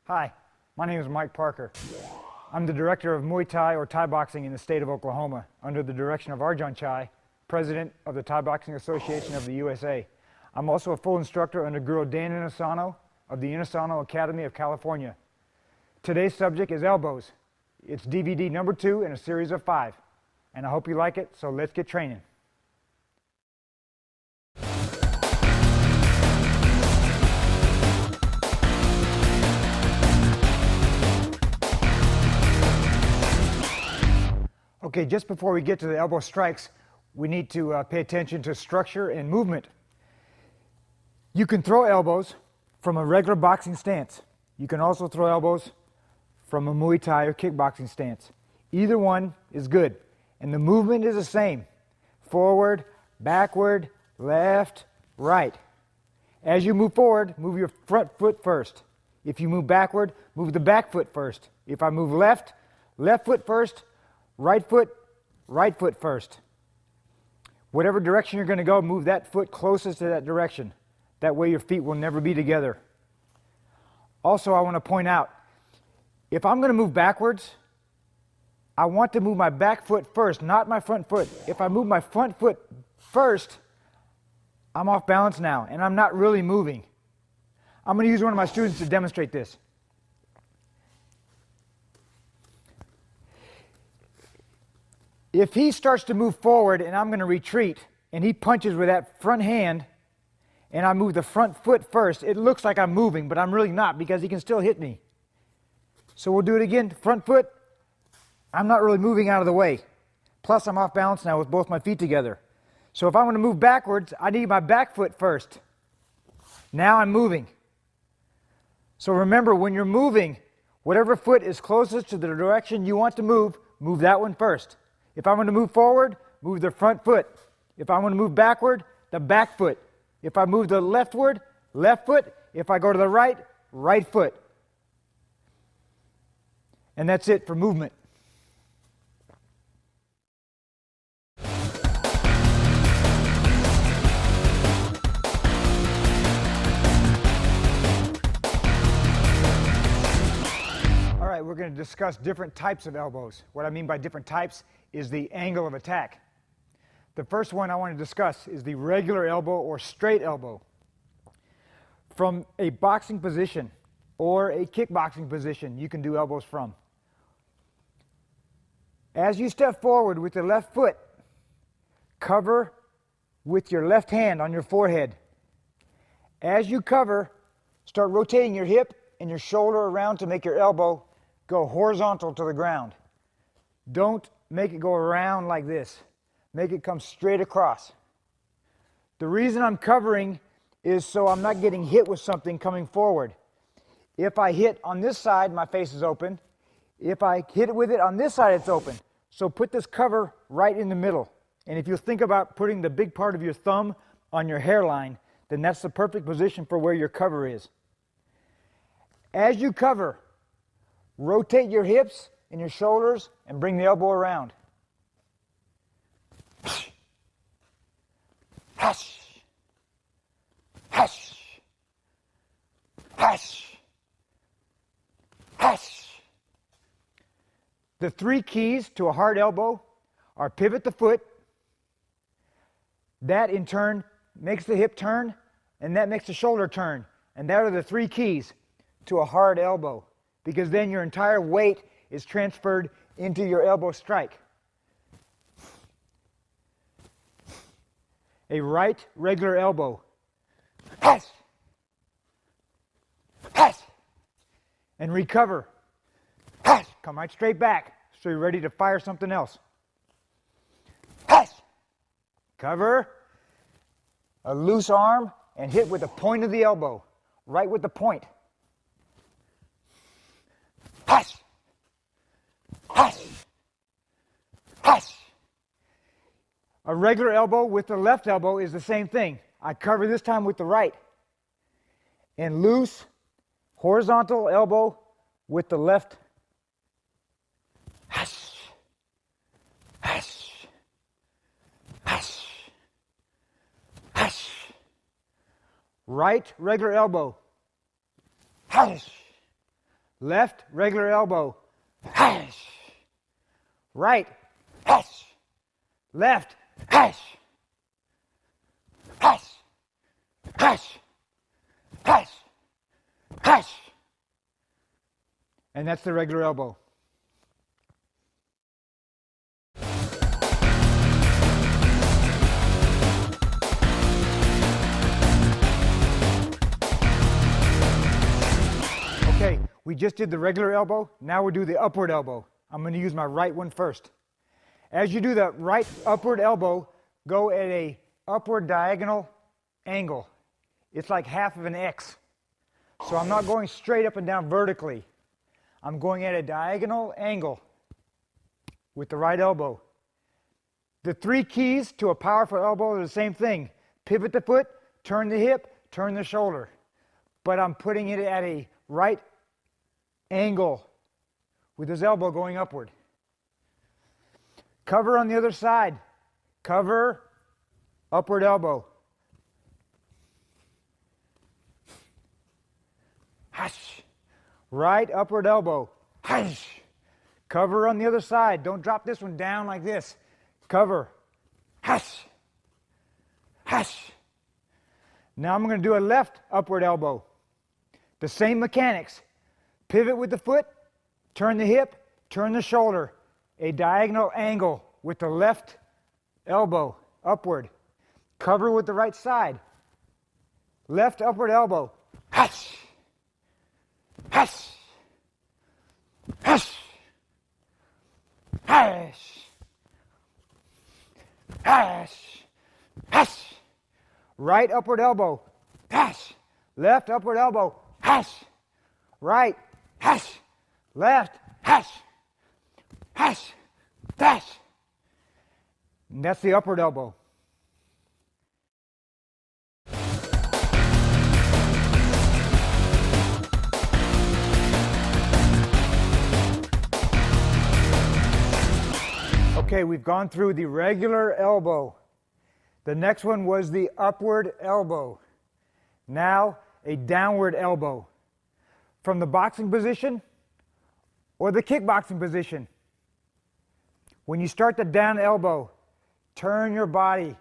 Hi, my name is Mike Parker. I'm the director of Muay Thai or Thai boxing in the state of Oklahoma under the direction of Arjan Chai, president of the Thai Boxing Association of the USA. I'm also a full instructor under Guru Dan Inosanto of the Inosanto Academy of California. Today's subject is elbows. It's DVD number 2 in a series of 5. And I hope you like it, so let's get training. Okay, just before we get to the elbow strikes, we need to pay attention to structure and movement. You can throw elbows from a regular boxing stance. You can also throw elbows from a Muay Thai or kickboxing stance. Either one is good, and the movement is the same. Forward, backward, left, right. As you move forward, move your front foot first. If you move backward, move the back foot first. If I move left, left foot first, right foot first. Whatever direction you're going to go, move that foot closest to that direction. That way your feet will never be together. Also, I want to point out, if I'm going to move backwards, I want to move my back foot first, not my front foot. If I move my front foot first, I'm off balance now, and I'm not really moving. I'm going to use one of my students to demonstrate this. If he starts to move forward and I'm going to retreat, and he punches with that front hand, and I move the front foot first, it looks like I'm moving, but I'm really not because he can still hit me. So we'll do it again. Front foot, I'm not really moving out of the way. Plus, I'm off balance now with both my feet together. So if I'm going to move backwards, I need my back foot first. Now I'm moving. So remember, when you're moving, whatever foot is closest to the direction you want to move that one first. If I'm going to move forward, move the front foot. If I'm going to move backward, the back foot. If I move the leftward, left foot. If I go to the right, right foot. And that's it for movement. All right, we're going to discuss different types of elbows. What I mean by different types is the angle of attack. The first one I want to discuss is the regular elbow or straight elbow. From a boxing position or a kickboxing position, you can do elbows from. As you step forward with the left foot, cover with your left hand on your forehead. As you cover, start rotating your hip and your shoulder around to make your elbow go horizontal to the ground. Don't make it go around like this. Make it come straight across. The reason I'm covering is so I'm not getting hit with something coming forward. If I hit on this side, my face is open. If I hit it with it on this side, it's open. So put this cover right in the middle. And if you think about putting the big part of your thumb on your hairline, then that's the perfect position for where your cover is. As you cover, rotate your hips and your shoulders and bring the elbow around. Hush. Hush. Hush. Hush. The 3 keys to a hard elbow are pivot the foot. That in turn makes the hip turn, and that makes the shoulder turn. And that are the 3 keys to a hard elbow, because then your entire weight is transferred into your elbow strike. A right regular elbow. Hush. Hush. And recover. Hush. Come right straight back so you're ready to fire something else. Hush. Cover. A loose arm and hit with the point of the elbow. Right with the point. Hush. Hush. Hush. A regular elbow with the left elbow is the same thing. I cover this time with the right. And loose, horizontal elbow with the left. Hush. Hush. Hush. Hush. Right regular elbow. Hush. Left, regular elbow. Hash. Right. Hash. Left. Hash. Hash. Hash. Hash. Hash. And that's the regular elbow. Okay, we just did the regular elbow. Now we'll do the upward elbow. I'm going to use my right one first. As you do the right upward elbow, go at a upward diagonal angle. It's like half of an X. So I'm not going straight up and down vertically. I'm going at a diagonal angle with the right elbow. The three keys to a powerful elbow are the same thing. Pivot the foot, turn the hip, turn the shoulder. But I'm putting it at a right angle with his elbow going upward. Cover on the other side. Cover, upward elbow. Hash. Right upward elbow. Hash. Cover on the other side. Don't drop this one down like this. Cover. Hash. Hash. Now I'm going to do a left upward elbow. The same mechanics. Pivot with the foot, turn the hip, turn the shoulder. A diagonal angle with the left elbow upward. Cover with the right side. Left upward elbow. Hash. Hash. Hash. Hash. Hash. Hash. Right upward elbow. Hash. Left upward elbow. Hash. Right. Hash. Left. Hash. Hash. Hash. And that's the upward elbow. Okay, we've gone through the regular elbow. The next one was the upward elbow. Now, a downward elbow. From the boxing position or the kickboxing position. When you start the down elbow, turn your body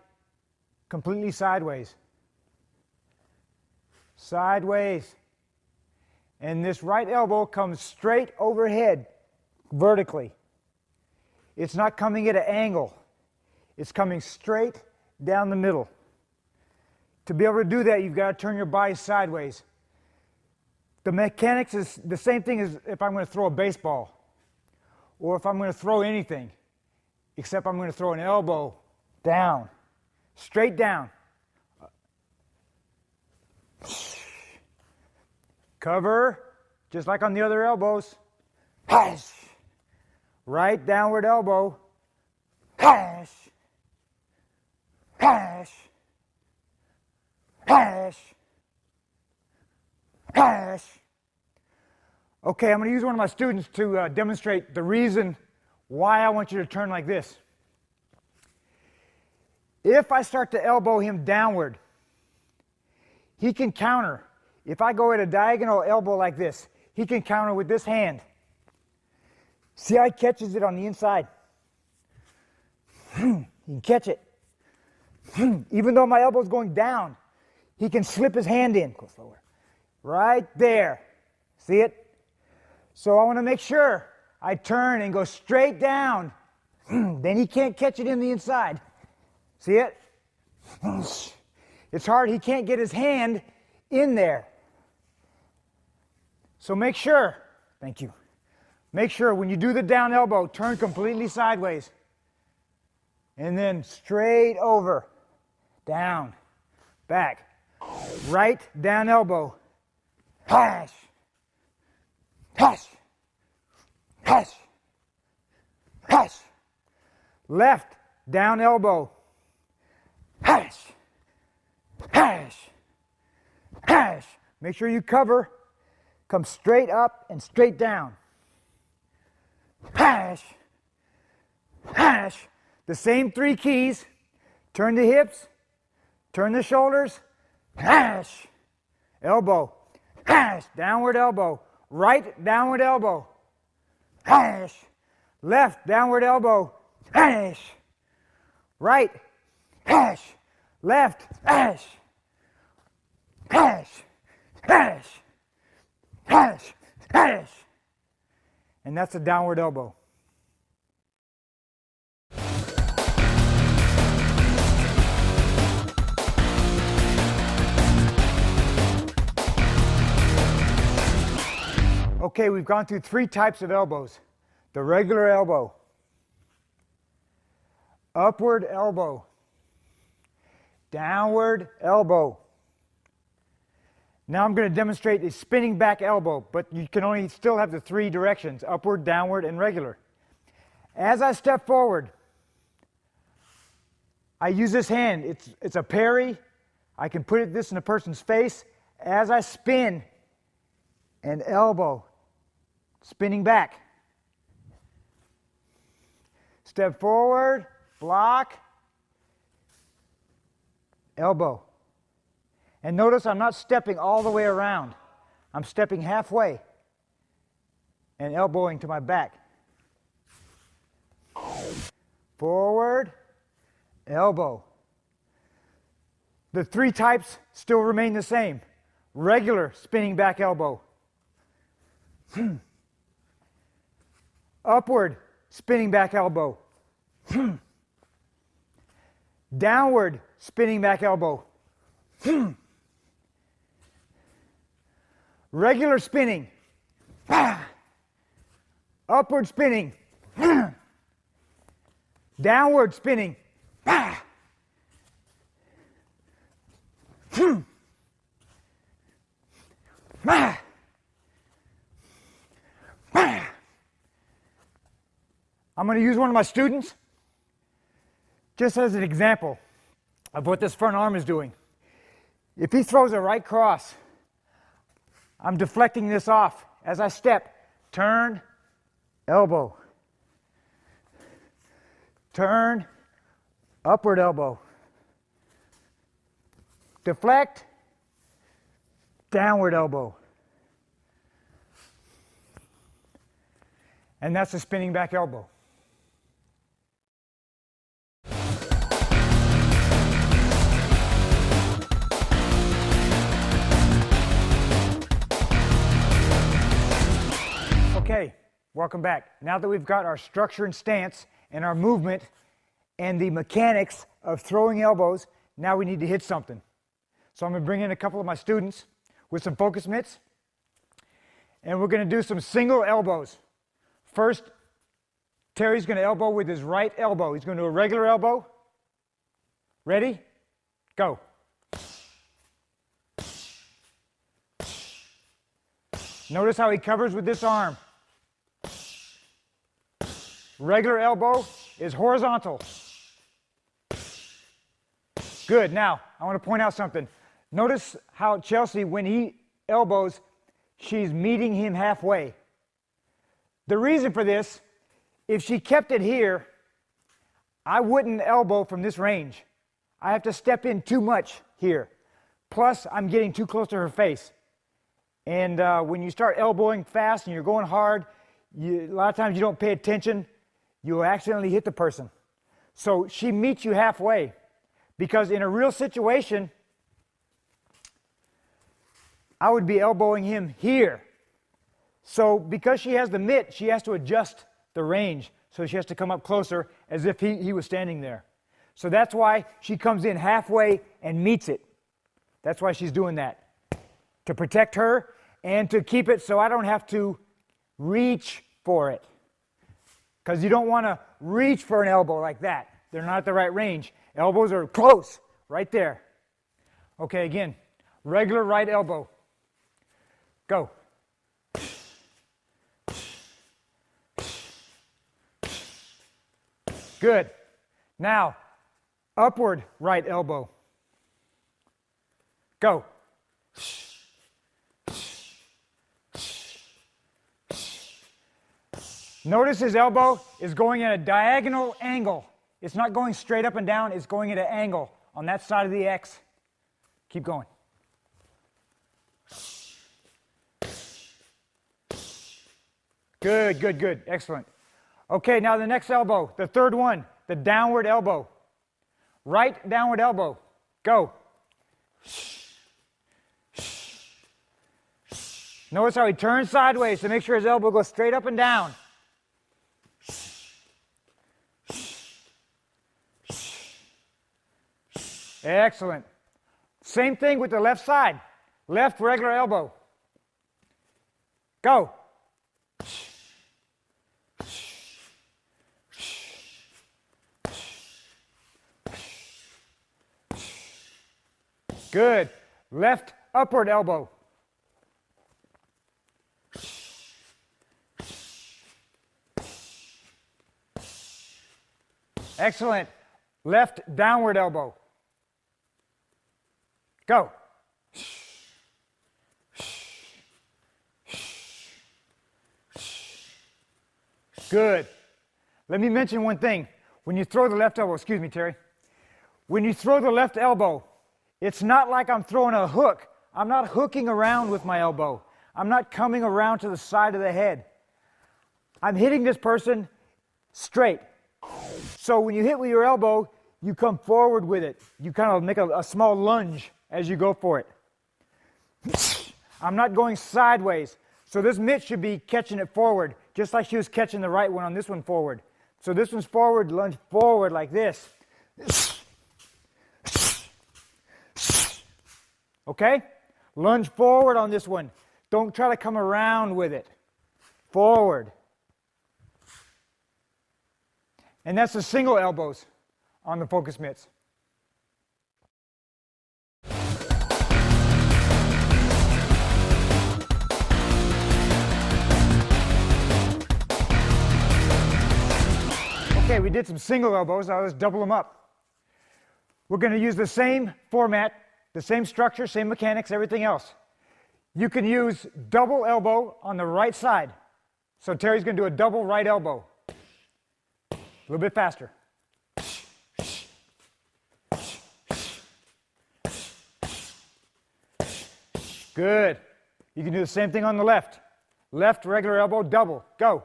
completely sideways. Sideways. And this right elbow comes straight overhead, vertically. It's not coming at an angle. It's coming straight down the middle. To be able to do that, you've got to turn your body sideways. The mechanics is the same thing as if I'm going to throw a baseball or if I'm going to throw anything, except I'm going to throw an elbow down, straight down. Cover, just like on the other elbows. Hash. Right downward elbow. Hash. Hash. Hash. Hash. Okay, I'm going to use one of my students to demonstrate the reason why I want you to turn like this. If I start to elbow him downward, he can counter. If I go at a diagonal elbow like this, he can counter with this hand. See how he catches it on the inside? He can catch it. Even though my elbow's going down, he can slip his hand in. Go slower. Right there. See it? So I want to make sure I turn and go straight down. Then he can't catch it in the inside. See it? It's hard. He can't get his hand in there. So make sure, thank you. Make sure when you do the down elbow, turn completely sideways. And then straight over, down, back. Right down elbow. Hash. Hash. Hash. Hash. Left down elbow. Hash. Hash. Hash. Make sure you cover. Come straight up and straight down. Hash. Hash. The same three keys. Turn the hips. Turn the shoulders. Hash. Elbow. Hash. Downward elbow. right downward elbow. Hash. Left downward elbow. Hash. Right. Hash. Left. Hash. Hash. Hash. Hash. Hash. And that's a downward elbow. Okay, we've gone through 3 types of elbows. The regular elbow, upward elbow, downward elbow. Now I'm going to demonstrate a spinning back elbow, but you can only still have the 3 directions, upward, downward, and regular. As I step forward, I use this hand. It's a parry. I can put this in a person's face. As I spin, an elbow, spinning back. Step forward, block, elbow. And notice I'm not stepping all the way around. I'm stepping halfway and elbowing to my back. Forward, elbow. The 3 types still remain the same. Regular spinning back elbow. Upward spinning back elbow. Downward spinning back elbow. Regular spinning. Upward spinning. Downward spinning. I'm going to use one of my students just as an example of what this front arm is doing. If he throws a right cross, I'm deflecting this off as I step. Turn, elbow. Turn, upward elbow. Deflect, downward elbow. And that's a spinning back elbow. Okay, welcome back. Now that we've got our structure and stance and our movement and the mechanics of throwing elbows, now we need to hit something. So I'm going to bring in a couple of my students with some focus mitts, and we're going to do some single elbows. First, Terry's going to elbow with his right elbow. He's going to do a regular elbow. Ready? Go. Notice how he covers with this arm. Regular elbow is horizontal. Good. Now, I want to point out something. Notice how Chelsea, when he elbows, she's meeting him halfway. The reason for this, if she kept it here, I wouldn't elbow from this range. I have to step in too much here. Plus, I'm getting too close to her face. And when you start elbowing fast and you're going hard, a lot of times you don't pay attention. You'll accidentally hit the person. So she meets you halfway. Because in a real situation, I would be elbowing him here. So because she has the mitt, she has to adjust the range. So she has to come up closer as if he was standing there. So that's why she comes in halfway and meets it. That's why she's doing that. To protect her and to keep it so I don't have to reach for it. Because you don't want to reach for an elbow like that. They're not at the right range. Elbows are close, right there. Okay, again, regular right elbow. Go. Good. Now, upward right elbow. Go. Notice his elbow is going at a diagonal angle. It's not going straight up and down, it's going at an angle on that side of the X. Keep going. Good, good, good. Excellent. Okay, now the next elbow, the third one, the downward elbow. Right downward elbow. Go. Notice how he turns sideways to make sure his elbow goes straight up and down. Excellent. Same thing with the left side. Left regular elbow. Go. Good. Left upward elbow. Excellent. Left downward elbow. Go. Good. Let me mention one thing. When you throw the left elbow, excuse me, Terry. When you throw the left elbow, it's not like I'm throwing a hook. I'm not hooking around with my elbow. I'm not coming around to the side of the head. I'm hitting this person straight. So when you hit with your elbow, you come forward with it. You kind of make a small lunge as you go for it. I'm not going sideways. So this mitt should be catching it forward, just like she was catching the right one on this one forward. So this one's forward, lunge forward like this. Okay? Lunge forward on this one. Don't try to come around with it. Forward. And that's the single elbows on the focus mitts. Okay, we did some single elbows. Now let's double them up. We're going to use the same format, the same structure, same mechanics, everything else. You can use double elbow on the right side. So Terry's going to do a double right elbow. A little bit faster. Good. You can do the same thing on the left. Left regular elbow, double. Go.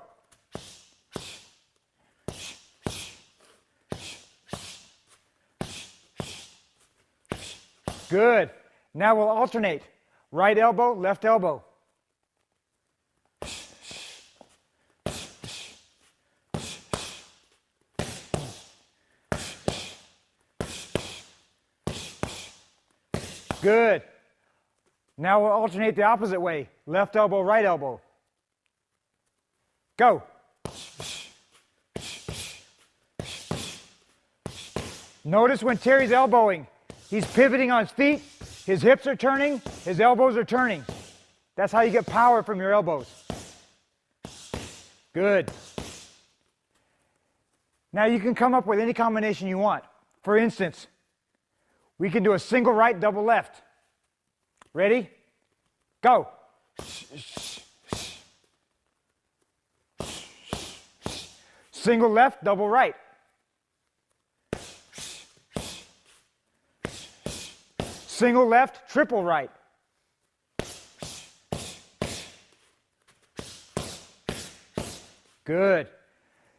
Good. Now we'll alternate. Right elbow, left elbow. Good. Now we'll alternate the opposite way. Left elbow, right elbow. Go. Notice when Terry's elbowing, he's pivoting on his feet, his hips are turning, his elbows are turning. That's how you get power from your elbows. Good. Now you can come up with any combination you want. For instance, we can do a single right, double left. Ready? Go. Single left, double right. Single left, triple right. Good.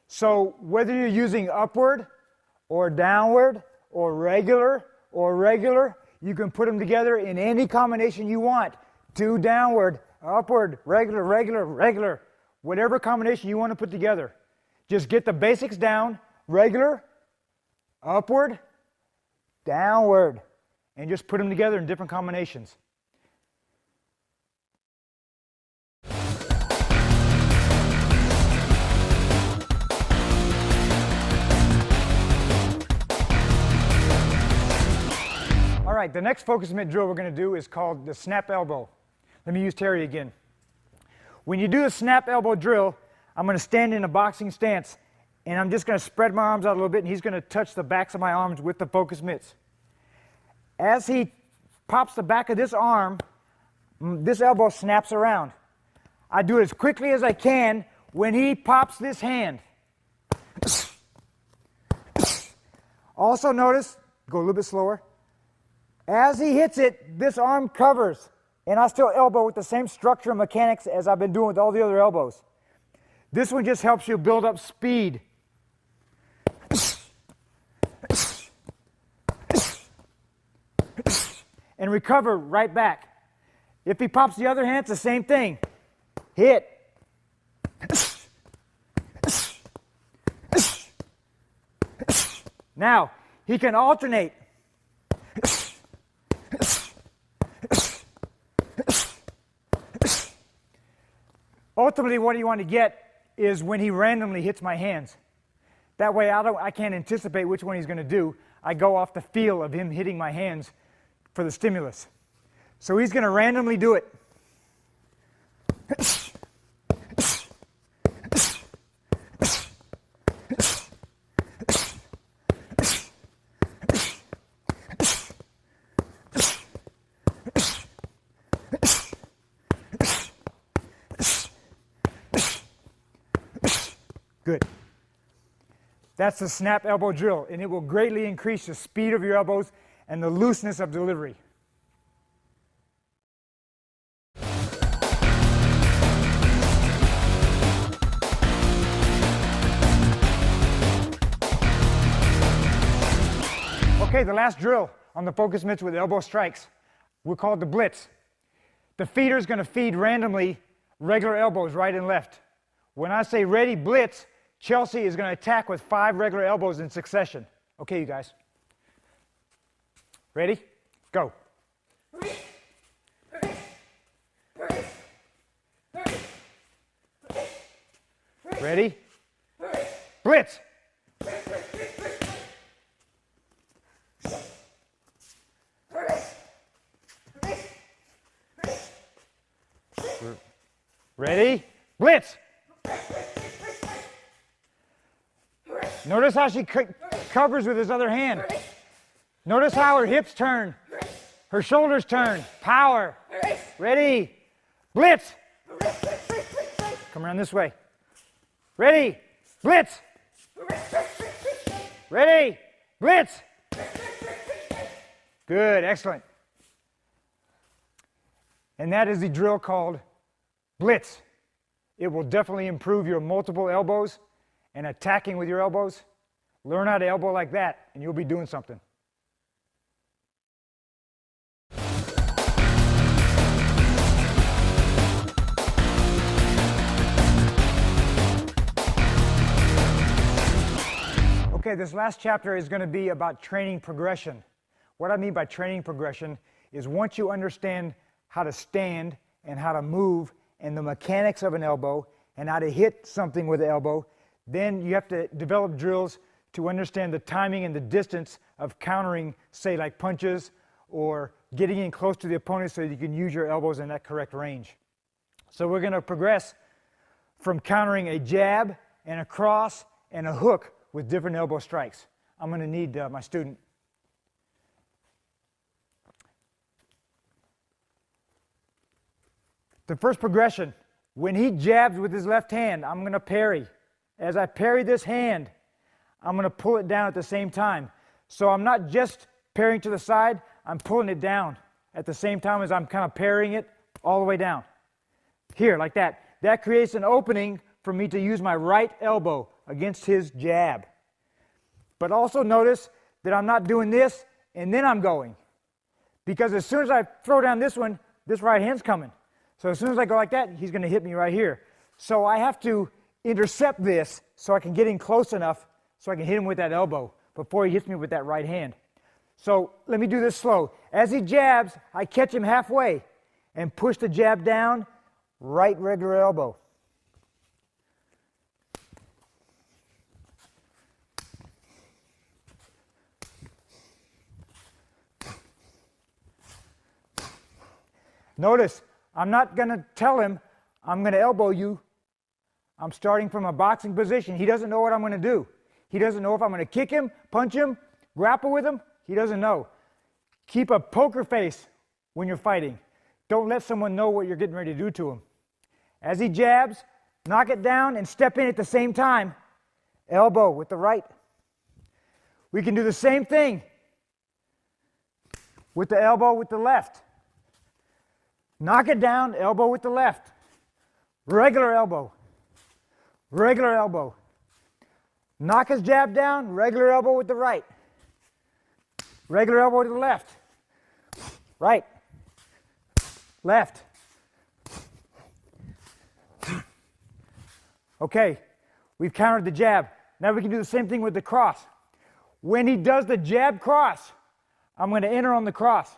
So whether you're using upward or downward or regular, you can put them together in any combination you want. Two downward, upward, regular. Whatever combination you want to put together. Just get the basics down, regular, upward, downward, and just put them together in different combinations. All right, the next focus mitt drill we're going to do is called the snap elbow. Let me use Terry again. When you do the snap elbow drill, I'm going to stand in a boxing stance, and I'm just going to spread my arms out a little bit, and he's going to touch the backs of my arms with the focus mitts. As he pops the back of this arm, this elbow snaps around. I do it as quickly as I can when he pops this hand. Also notice, go a little bit slower. As he hits it, this arm covers, and I still elbow with the same structure and mechanics as I've been doing with all the other elbows. This one just helps you build up speed. And recover right back. If he pops the other hand, it's the same thing. Hit. Now, he can alternate. Ultimately, what you want to get is when he randomly hits my hands. That way, I can't anticipate which one he's going to do. I go off the feel of him hitting my hands for the stimulus. So he's going to randomly do it. Good. That's the snap elbow drill, and it will greatly increase the speed of your elbows and the looseness of delivery. Okay, the last drill on the focus mitts with elbow strikes, we call it the blitz. The feeder is going to feed randomly regular elbows right and left. When I say ready, blitz, Chelsea is going to attack with 5 regular elbows in succession. Okay, you guys. Ready? Go. Ready? Blitz. Ready? Blitz. Notice how she covers with his other hand. Notice how her hips turn. Her shoulders turn. Power. Ready. Blitz. Come around this way. Ready. Blitz. Ready. Blitz. Good. Excellent. And that is the drill called blitz. It will definitely improve your multiple elbows and attacking with your elbows. Learn how to elbow like that, and you'll be doing something. Okay, this last chapter is going to be about training progression. What I mean by training progression is once you understand how to stand and how to move and the mechanics of an elbow and how to hit something with the elbow, then you have to develop drills to understand the timing and the distance of countering, say, like punches or getting in close to the opponent so you can use your elbows in that correct range. So we're going to progress from countering a jab and a cross and a hook with different elbow strikes. I'm going to need my student. The first progression, when he jabs with his left hand, I'm going to parry. As I parry this hand, I'm going to pull it down at the same time. So I'm not just parrying to the side, I'm pulling it down at the same time as I'm kind of parrying it all the way down. Here, like that. That creates an opening for me to use my right elbow against his jab. But also notice that I'm not doing this and then I'm going. Because as soon as I throw down this one, this right hand's coming. So as soon as I go like that, he's going to hit me right here. So I have to intercept this so I can get in close enough so I can hit him with that elbow before he hits me with that right hand. So let me do this slow. As he jabs, I catch him halfway and push the jab down, right regular elbow. Notice, I'm not going to tell him I'm going to elbow you. I'm starting from a boxing position. He doesn't know what I'm going to do. He doesn't know if I'm going to kick him, punch him, grapple with him. He doesn't know. Keep a poker face when you're fighting. Don't let someone know what you're getting ready to do to him. As he jabs, knock it down and step in at the same time. Elbow with the right. We can do the same thing with the elbow with the left. Knock it down, elbow with the left. Regular elbow. regular elbow. Knock his jab down, regular elbow with the right. Regular elbow to the left. Right. Left. Okay, we've countered the jab. Now we can do the same thing with the cross. When he does the jab cross, I'm going to enter on the cross.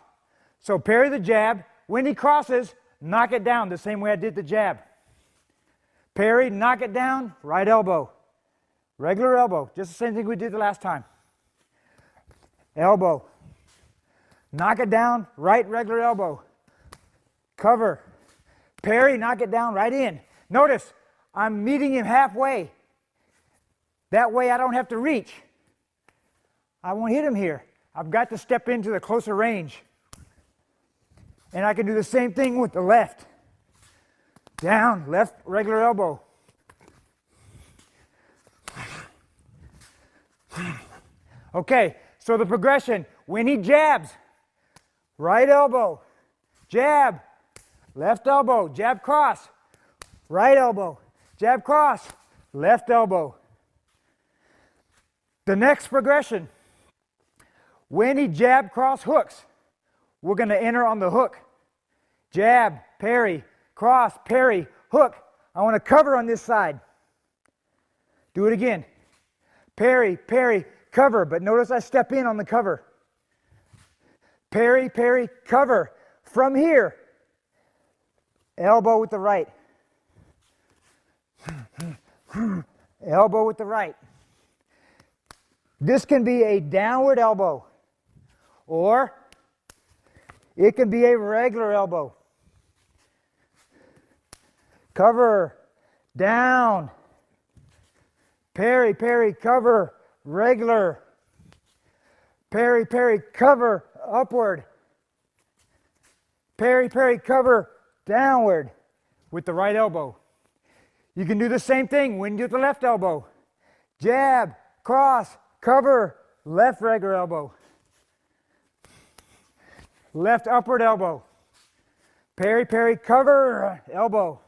So parry the jab. When he crosses, knock it down the same way I did the jab. Parry, knock it down, right elbow. Regular elbow, just the same thing we did the last time. Elbow. Knock it down, right regular elbow. Cover. Parry, knock it down, right in. Notice, I'm meeting him halfway. That way I don't have to reach. I won't hit him here. I've got to step into the closer range. And I can do the same thing with the left. Down, left regular elbow. Okay, so the progression, when he jabs, right elbow, jab, left elbow, jab cross, right elbow, jab cross, left elbow. The next progression, when he jab cross hooks, we're going to enter on the hook. Jab, parry, cross, parry, hook. I want to cover on this side. Do it again. Parry, parry, cover. But notice I step in on the cover. Parry, parry, cover. From here, elbow with the right. Elbow with the right. This can be a downward elbow, or it can be a regular elbow. Cover, down, parry, parry, cover, regular, parry, parry, cover, upward, parry, parry, cover, downward with the right elbow. You can do the same thing when you do the left elbow. Jab, cross, cover, left regular elbow. Left upward elbow. Parry, parry, cover, elbow.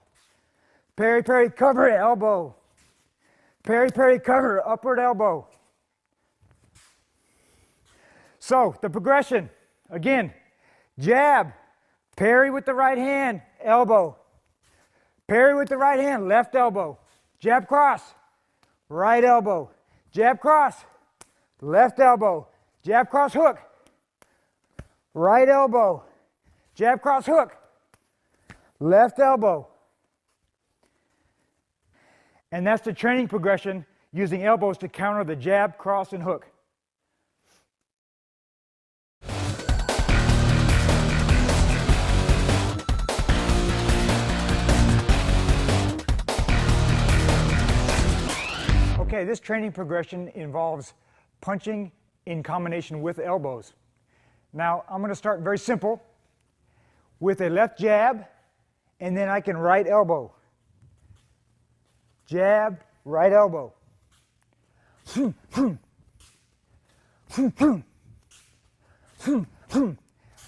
Parry, parry, cover, elbow. Parry, parry, cover, upward elbow. So, the progression, again, jab, parry with the right hand, elbow. Parry with the right hand, left elbow. Jab cross, right elbow. Jab cross, left elbow. Jab cross hook, right elbow. Jab cross hook, left elbow. And that's the training progression, using elbows to counter the jab, cross, and hook. Okay, this training progression involves punching in combination with elbows. Now, I'm going to start very simple with a left jab, and then I can right elbow. Jab, right elbow.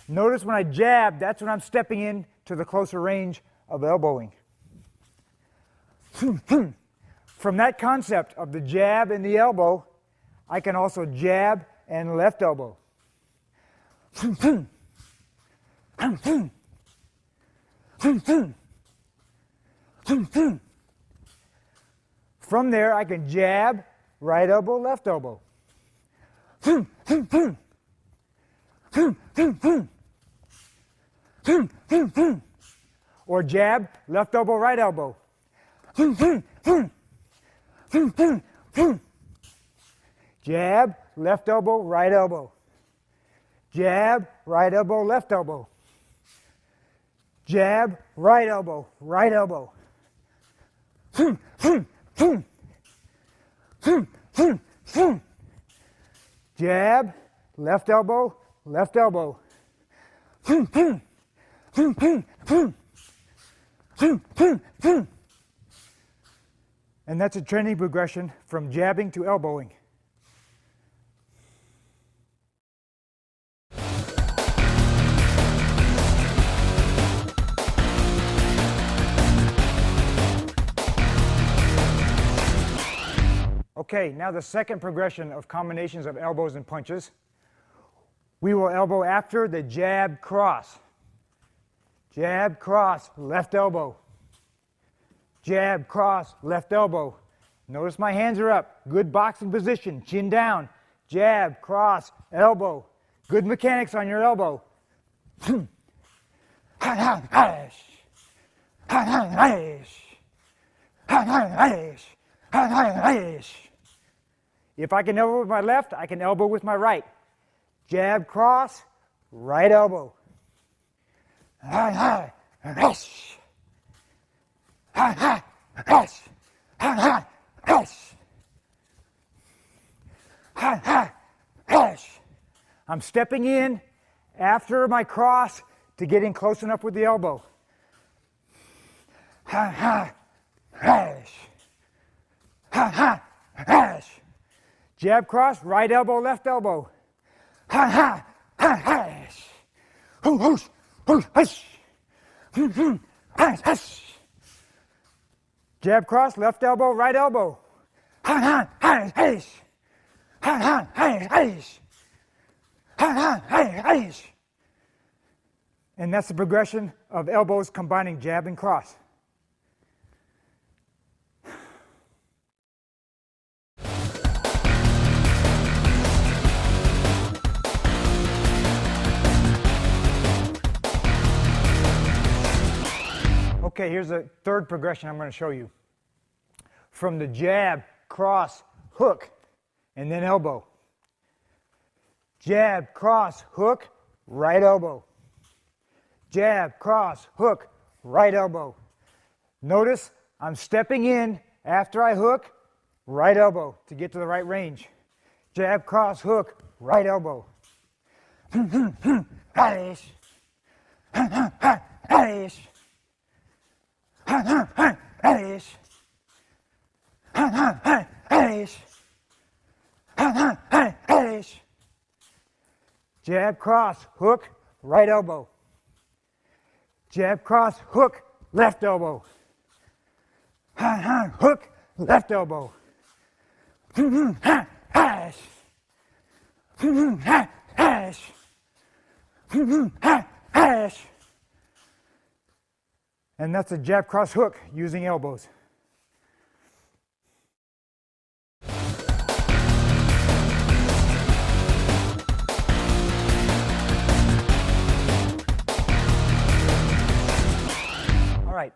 Notice when I jab, that's when I'm stepping in to the closer range of elbowing. From that concept of the jab and the elbow, I can also jab and left elbow. From there, I can jab, right elbow, left elbow. Or jab, left elbow, right elbow. Jab, left elbow, right elbow. Jab, right elbow, left elbow. Jab, right elbow, right elbow. Jab, left elbow, left elbow. And that's a training progression from jabbing to elbowing. Okay, now the second progression of combinations of elbows and punches. We will elbow after the jab cross. Jab, cross, left elbow. Jab, cross, left elbow. Notice my hands are up. Good boxing position, chin down. Jab, cross, elbow. Good mechanics on your elbow. If I can elbow with my left, I can elbow with my right. Jab, cross, right elbow. I'm stepping in after my cross to get in close enough with the elbow. Jab, cross, right elbow, left elbow. Jab, cross, left elbow, right elbow. And that's the progression of elbows combining jab and cross. Okay, here's the third progression I'm going to show you. From the jab, cross, hook, and then elbow. Jab, cross, hook, right elbow. Jab, cross, hook, right elbow. Notice I'm stepping in after I hook, right elbow to get to the right range. Jab, cross, hook, right elbow. Jab, cross, hook, right elbow. Jab, cross, hook, left elbow. Hook, left elbow. And that's a jab, cross, hook using elbows. All right,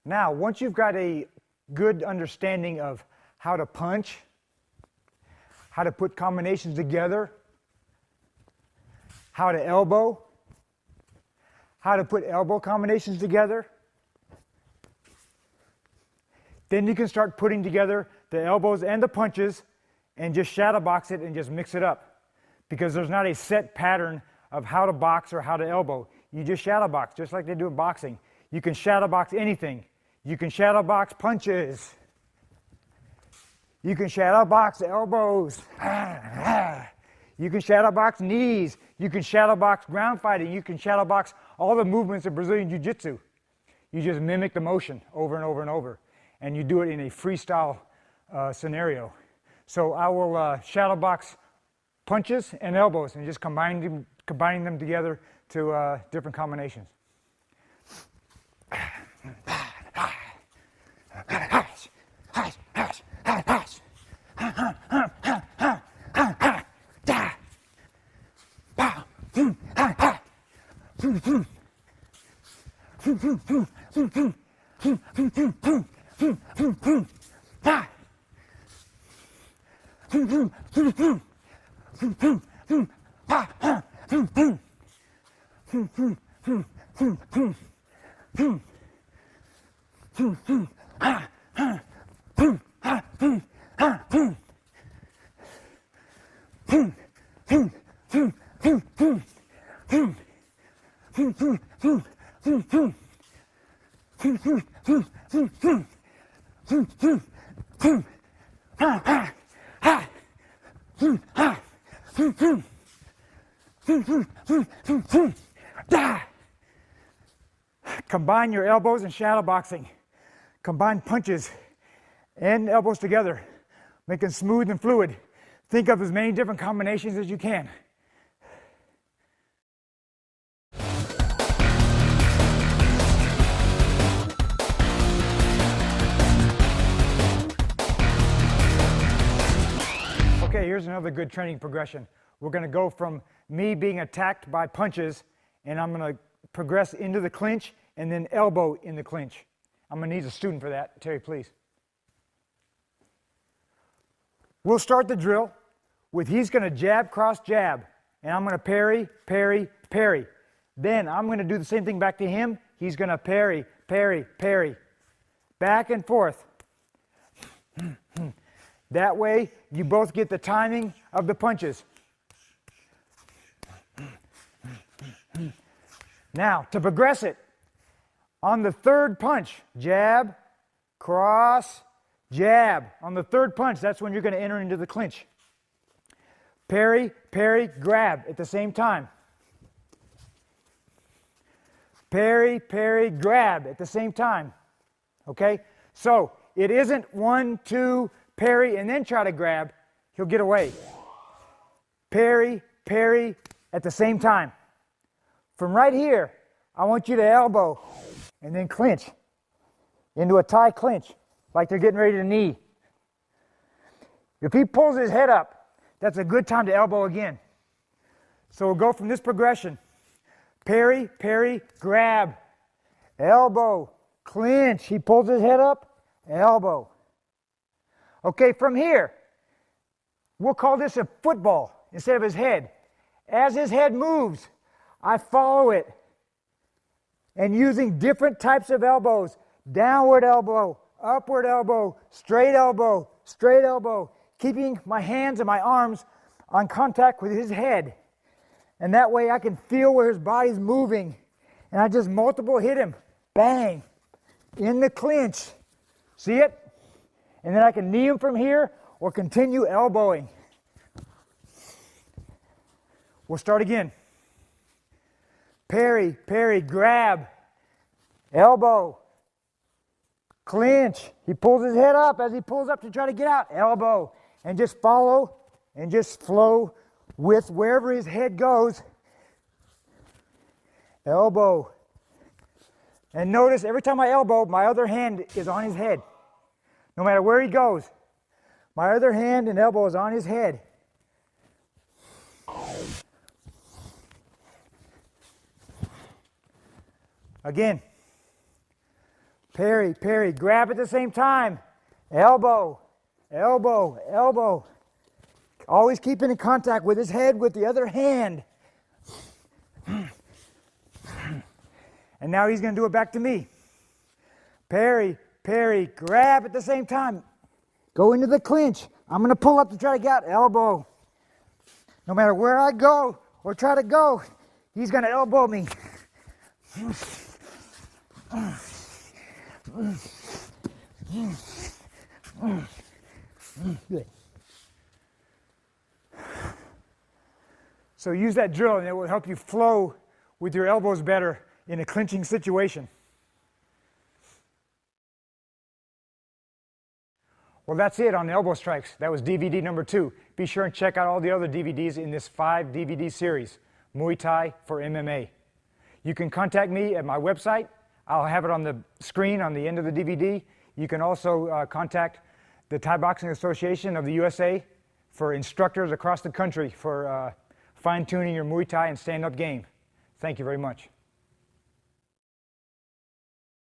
now once you've got a good understanding of how to punch, how to put combinations together, how to elbow, how to put elbow combinations together, then you can start putting together the elbows and the punches and just shadow box it and just mix it up. Because there's not a set pattern of how to box or how to elbow. You just shadow box, just like they do in boxing. You can shadow box anything. You can shadow box punches. You can shadow box elbows. You can shadow box knees. You can shadow box ground fighting. You can shadow box all the movements of Brazilian Jiu-Jitsu. You just mimic the motion over and over and over. And you do it in a freestyle scenario. So I will shadow box punches and elbows and just combining them together to different combinations. Combine your elbows and shadow boxing. Combine punches and elbows together. Make it smooth and fluid. Think of as many different combinations as you can. Okay, here's another good training progression. We're going to go from me being attacked by punches, and I'm going to progress into the clinch and then elbow in the clinch. I'm going to need a student for that. Terry, please. We'll start the drill with he's going to jab, cross, jab, and I'm going to parry, parry, parry. Then I'm going to do the same thing back to him. He's going to parry, parry, parry. Back and forth. That way, you both get the timing of the punches. Now, to progress it, on the third punch, jab, cross, jab. On the third punch, that's when you're going to enter into the clinch. Parry, parry, grab at the same time. Parry, parry, grab at the same time. Okay? So, it isn't 1, 2, parry, and then try to grab. He'll get away. Parry, parry at the same time. From right here, I want you to elbow and then clinch into a tie clinch like they're getting ready to knee. If he pulls his head up, that's a good time to elbow again. So we'll go from this progression. Parry, parry, grab, elbow, clinch. He pulls his head up, elbow. Okay, from here, we'll call this a football instead of his head. As his head moves, I follow it. And using different types of elbows, downward elbow, upward elbow, straight elbow, keeping my hands and my arms on contact with his head. And that way I can feel where his body's moving. And I just multiple hit him. Bang. In the clinch. See it? And then I can knee him from here or continue elbowing. We'll start again. Parry, parry, grab, elbow, clinch. He pulls his head up as he pulls up to try to get out. Elbow. And just follow and just flow with wherever his head goes. Elbow. And notice every time I elbow, my other hand is on his head. No matter where he goes, my other hand and elbow is on his head. Again. Parry, parry, grab at the same time. Elbow, elbow, elbow. Always keeping in contact with his head with the other hand. And now he's going to do it back to me. Parry, parry, grab at the same time. Go into the clinch. I'm going to pull up to try to get out. Elbow. No matter where I go or try to go, he's going to elbow me. Good. So use that drill and it will help you flow with your elbows better in a clinching situation. Well, that's it on elbow strikes. That was DVD number 2. Be sure and check out all the other DVDs in this 5-DVD series, Muay Thai for MMA. You can contact me at my website. I'll have it on the screen on the end of the DVD. You can also contact the Thai Boxing Association of the USA for instructors across the country for fine-tuning your Muay Thai and stand-up game. Thank you very much.